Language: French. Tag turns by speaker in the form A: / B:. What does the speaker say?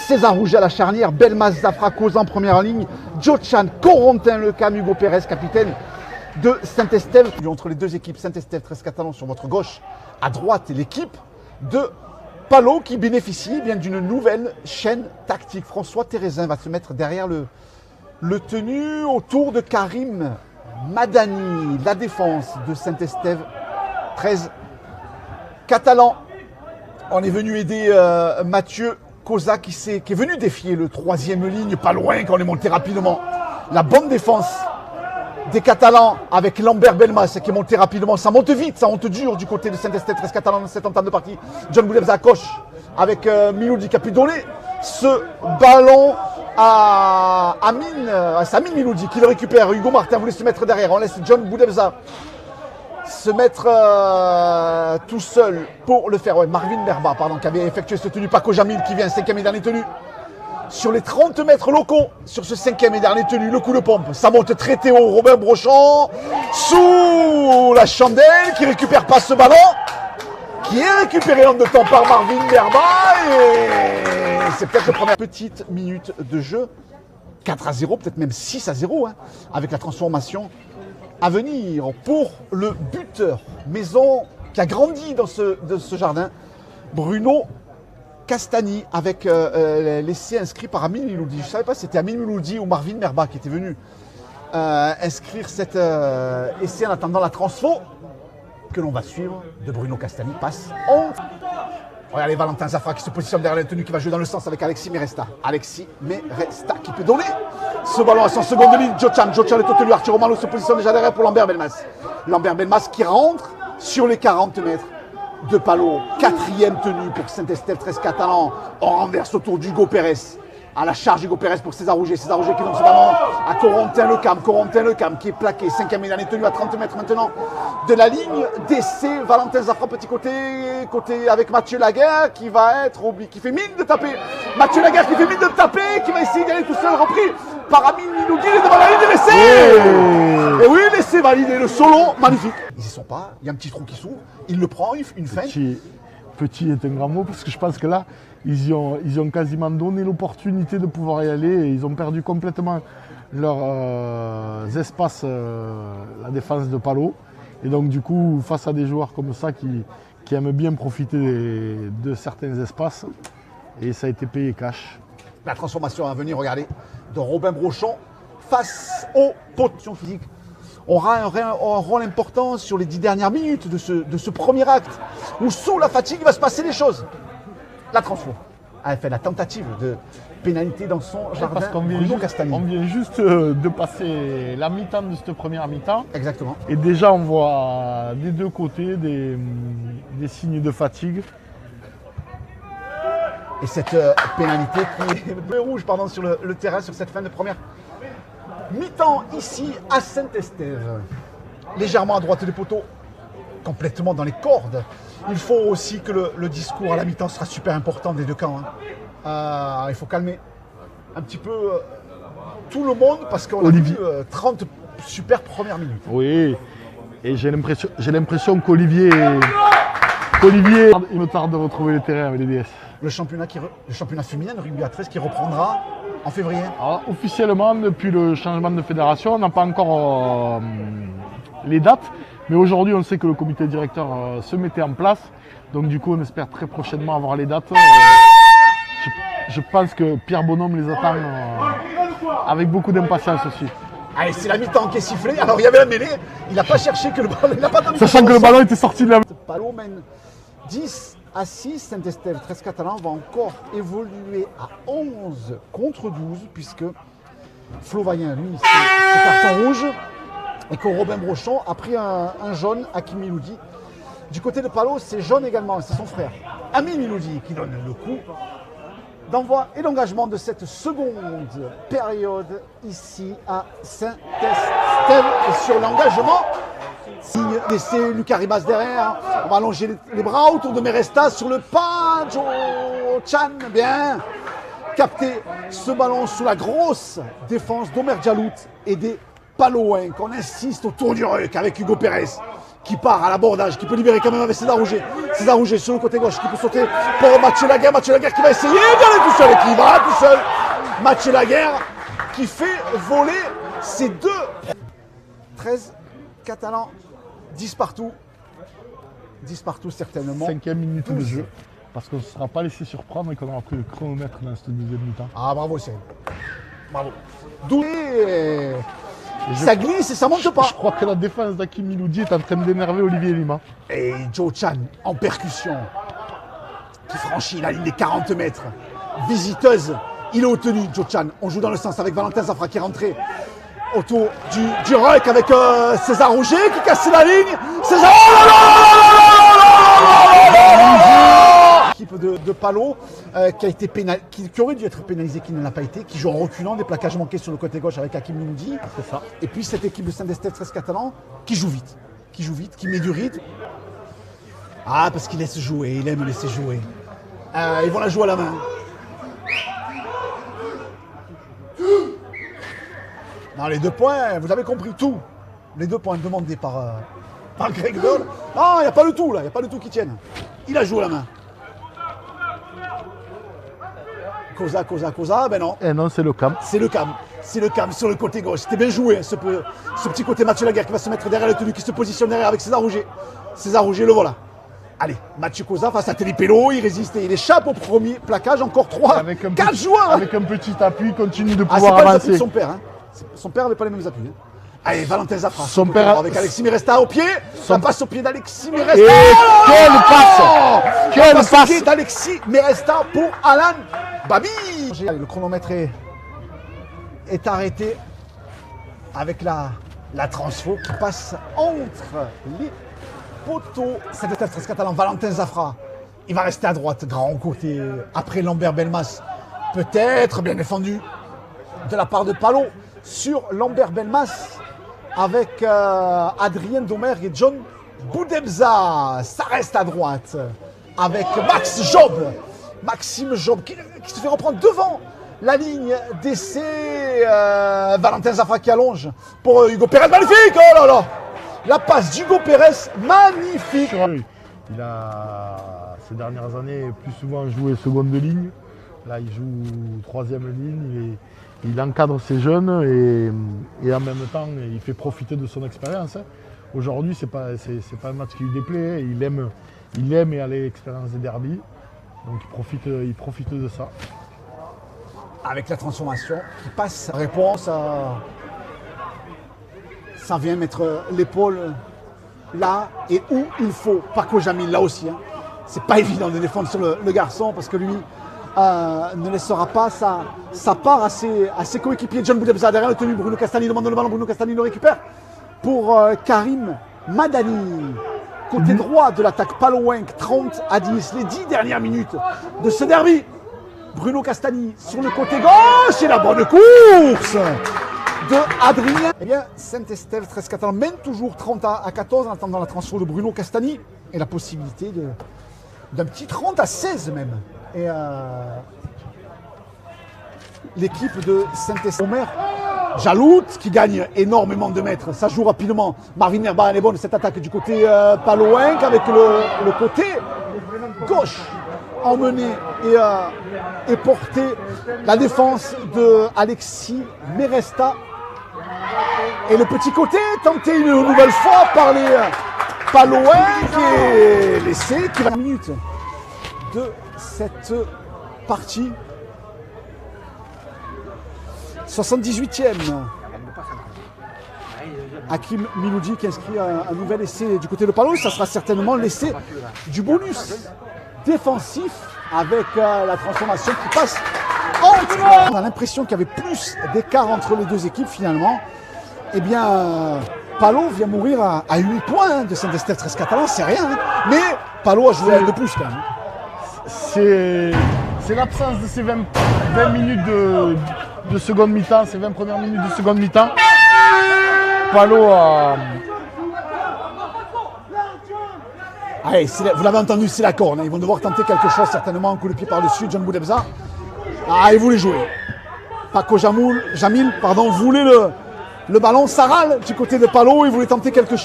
A: César Rouget à la charnière, Belmas Zafrakos en première ligne, Jochan, Corentin Lecam, Hugo Pérez, capitaine de Saint-Estève. Entre les deux équipes, Saint-Estève, 13 Catalans sur votre gauche, à droite, l'équipe de Palot qui bénéficie bien d'une nouvelle chaîne tactique. François Thérézin va se mettre derrière le tenu autour de Karim Madani. La défense de Saint-Estève, 13 Catalans. On est venu aider Mathieu Cosa qui est venu défier le troisième ligne, pas loin quand on est monté rapidement. La bonne défense des Catalans avec Lambert Belmas qui est monté rapidement. Ça monte vite, ça monte dur du côté de Saint-Estève, 13 Catalans dans cette entame de partie. John Boulevza coche avec Miloudi qui a pu donner ce ballon à Samir Miloudi qui le récupère. Hugo Martin voulait se mettre derrière. On laisse John Boulevza se mettre tout seul pour le faire. Ouais, Marvin Berba, qui avait effectué ce tenue. Paco Jamil qui vient, 5e et dernier tenu. Sur les 30 mètres locaux, sur ce 5e et dernier tenu, le coup de pompe. Ça monte très haut. Robin Brochon sous la chandelle qui récupère pas ce ballon. Qui est récupéré en 2 temps par Marvin Berba. Et c'est peut-être la première petite minute de jeu. 4-0, peut-être même 6-0, hein, avec la transformation à venir pour le buteur maison qui a grandi dans ce jardin, Bruno Castagni, avec l'essai inscrit par Amin Miloudi. Je ne savais pas si c'était Amin Miloudi ou Marvin Merba qui était venu inscrire cet essai en attendant la transfo que l'on va suivre de Bruno Castagni. Passe en... Regardez Valentin Zafra qui se positionne derrière la tenue, qui va jouer dans le sens avec Alexis Meresta. Alexis Meresta qui peut donner ce ballon à son seconde ligne. Jochan est au tenu. Arthur Romano se positionne déjà derrière pour Lambert Belmas. Lambert Belmas qui rentre sur les 40 mètres de Palot. 4e tenue pour Saint-Estève, 13 Catalans. On renverse autour d'Hugo Pérez. À la charge Hugo Pérez pour César Rouget. César Rouget qui donne ce ballon à Corentin Lecam qui est plaqué. 5e et dernier tenu à 30 mètres maintenant de la ligne d'essai. Valentin Zafra, petit côté avec Mathieu Laguerre qui fait mine de taper. Mathieu Laguerre qui fait mine de taper, qui va essayer d'y aller tout seul, repris par Amin Miloudi. Il est devant la ligne de l'essai. Et oui, l'essai validé, le solo, magnifique. Ils y sont pas, il y a un petit trou qui s'ouvre, il le prend, une feinte.
B: Petit est un grand mot parce que je pense que là, ils ont quasiment donné l'opportunité de pouvoir y aller et ils ont perdu complètement leurs espaces, la défense de Palot. Et donc du coup, face à des joueurs comme ça qui aiment bien profiter de certains espaces, et ça a été payé cash.
A: La transformation à venir, regardez, de Robin Brochon face aux potions physiques aura un rôle important sur les 10 dernières minutes de ce premier acte, où sous la fatigue, il va se passer des choses. La transfo a fait la tentative de pénalité dans son jardin.
B: Parce qu'on vient juste de passer la mi-temps de cette première mi-temps.
A: Exactement.
B: Et déjà, on voit des deux côtés des signes de fatigue.
A: Et cette pénalité qui est rouge sur le terrain sur cette fin de première mi-temps ici à Saint-Estève. Légèrement à droite des poteaux, complètement dans les cordes. Il faut aussi que le discours à la mi-temps sera super important des deux camps. Hein. Il faut calmer un petit peu tout le monde parce qu'on a vu 30 super premières minutes.
B: Oui, et j'ai l'impression qu'Olivier, il me tarde de retrouver le terrain avec les DS.
A: Le championnat féminin de rugby à 13 qui reprendra en février.
B: Alors, officiellement, depuis le changement de fédération, on n'a pas encore les dates. Mais aujourd'hui, on sait que le comité directeur se mettait en place. Donc du coup, on espère très prochainement avoir les dates. Je pense que Pierre Bonhomme les attend avec beaucoup d'impatience aussi.
A: Allez, c'est la mi-temps qui est sifflée. Alors il y avait la mêlée. Il n'a pas cherché que le ballon. Il n'a pas donné.
B: Sachant que le ballon était sorti de la...
A: Palot mène 10-6. Saint-Estève, 13 Catalans va encore évoluer à 11 contre 12 puisque Flo Vaillant, lui, c'est carton rouge. Et que Robin Brochon a pris un jaune à Kim Miloudi. Du côté de Palot, c'est jaune également, c'est son frère. Amin Miloudi qui donne le coup d'envoi et d'engagement de cette seconde période ici à Saint-Estève. Et sur l'engagement, signe laissé Lucas Ribas derrière. On va allonger les bras autour de Meresta sur le pas. Jochan, bien capté ce ballon sous la grosse défense d'Omer Djalout et des Palouin, qu'on insiste autour du ruck avec Hugo Pérez. qui part à l'abordage, qui peut libérer quand même avec César Rouget. César Rouget sur le côté gauche qui peut sauter pour Mathieu Laguerre. Mathieu Laguerre qui va essayer d'aller tout seul et qui va tout seul. Mathieu Laguerre qui fait voler ses deux. 13 Catalans, 10 partout. 10 partout certainement.
B: 5e minute de jeu. Parce qu'on ne se sera pas laissé surprendre et qu'on aura pris le chronomètre dans cette deuxième mi-temps.
A: Ah bravo Cyril. Bravo. D'où ça glisse et ça monte pas.
B: Je crois que la défense d'Hakim Miloudi est en train d'énerver Olivier Lima.
A: Et Joe Chan en percussion qui franchit la ligne des 40 mètres. Visiteuse, il est obtenu Joe Chan. On joue dans le sens avec Valentin Zafra qui est rentré autour du ruck avec César Rouget qui casse la ligne. César L'équipe de Palo qui aurait dû être pénalisée, qui ne l'a pas été, qui joue en reculant, des plaquages manqués sur le côté gauche avec Hakim Miloudi.
B: C'est ça.
A: Et puis cette équipe de Saint-Estève 13 Catalan qui joue vite, qui met du rythme. Ah, parce qu'il laisse jouer, il aime laisser jouer. Ils vont la jouer à la main. Non, les 2 points, vous avez compris tout. Les 2 points demandés par Greg Bird. Non, il n'y a pas le tout là, il n'y a pas le tout qui tienne. Il a joué à la main. Cosa, ben non.
B: Eh non, c'est le cam.
A: C'est le cam sur le côté gauche. C'était bien joué, ce petit côté Mathieu Laguerre qui va se mettre derrière le tenue, qui se positionne derrière avec César Rouget. César Rouget, le voilà. Allez, Mathieu Cosa face à Telipello, il résiste et il échappe au premier plaquage. Encore 4 joueurs.
B: Avec un petit appui, il continue de pouvoir
A: c'est pas
B: avancer.
A: les appuis de son père. Hein. Son père n'avait pas les mêmes appuis. Hein. Allez, Valentin Zafra.
B: Son père
A: avec Alexis Miresta au pied. Ça passe au pied d'Alexis Miresta.
B: Et quelle passe
A: d'Alexis Miresta pour Alan Babi. Le chronomètre est arrêté avec la transfo qui passe entre les poteaux. Saint-Estève 13 Catalan, Valentin Zafra. Il va rester à droite, grand côté. Après Lambert Belmas, peut-être bien défendu de la part de Palo sur Lambert Belmas avec Adrien Domergue et John Boudebza. Ça reste à droite avec Maxime Job qui se fait reprendre devant la ligne d'essai. Valentin Zafra qui allonge pour Hugo Pérez. Magnifique! Oh là là! La passe d'Hugo Pérez, magnifique!
B: Il a, ces dernières années, plus souvent joué seconde ligne. Là, il joue 3e ligne. Il encadre ses jeunes et en même temps, il fait profiter de son expérience. Aujourd'hui, c'est pas un match qui lui déplaît. Il aime et aller l'expérience des derbies. Donc il profite de ça.
A: Avec la transformation qui passe, réponse ça vient mettre l'épaule là et où il faut. Paco Jamil là aussi. Hein. C'est pas évident de défendre sur le garçon parce que lui ne laissera pas sa part à ses coéquipiers. John Boudebza derrière le tenu. Bruno Castagni demande le ballon. Bruno Castagni le récupère pour Karim Madani. Côté droit de l'attaque Palowenk, 30-10, les 10 dernières minutes de ce derby. Bruno Castagni sur le côté gauche et la bonne course de Adrien. Eh bien, Saint-Estève 13 Catalan mène toujours 30-14 en attendant la transfert de Bruno Castagni et la possibilité d'un petit 30-16 même. Et l'équipe de Saint-Estève, Omer Jalout qui gagne énormément de mètres, ça joue rapidement. Marvin Herba est bonne cette attaque du côté Palowenk avec le côté gauche emmené et porté la défense de Alexis Meresta. Et le petit côté tenté une nouvelle fois par les Palowenk et l'essai qui va 20 minutes de cette partie. 78e. Hakim Miloudi qui inscrit un nouvel essai du côté de Palo. Ça sera certainement l'essai du bonus défensif avec la transformation qui passe entre. On a l'impression qu'il y avait plus d'écart entre les deux équipes finalement. Eh bien, Palo vient mourir à 8 points de Saint-Estève 13 Catalan, c'est rien. Hein. Mais Palo a joué de plus quand même.
B: C'est l'absence de ces 20 minutes de seconde mi-temps, ces 20 premières minutes de seconde mi-temps. Palo a...
A: Allez, vous l'avez entendu, c'est la corne. Ils vont devoir tenter quelque chose, certainement, un coup de pied par-dessus. John Boudebza. Ah, il voulait jouer. Paco Jamil voulait le ballon. Ça râle du côté de Palo. Il voulait tenter quelque chose.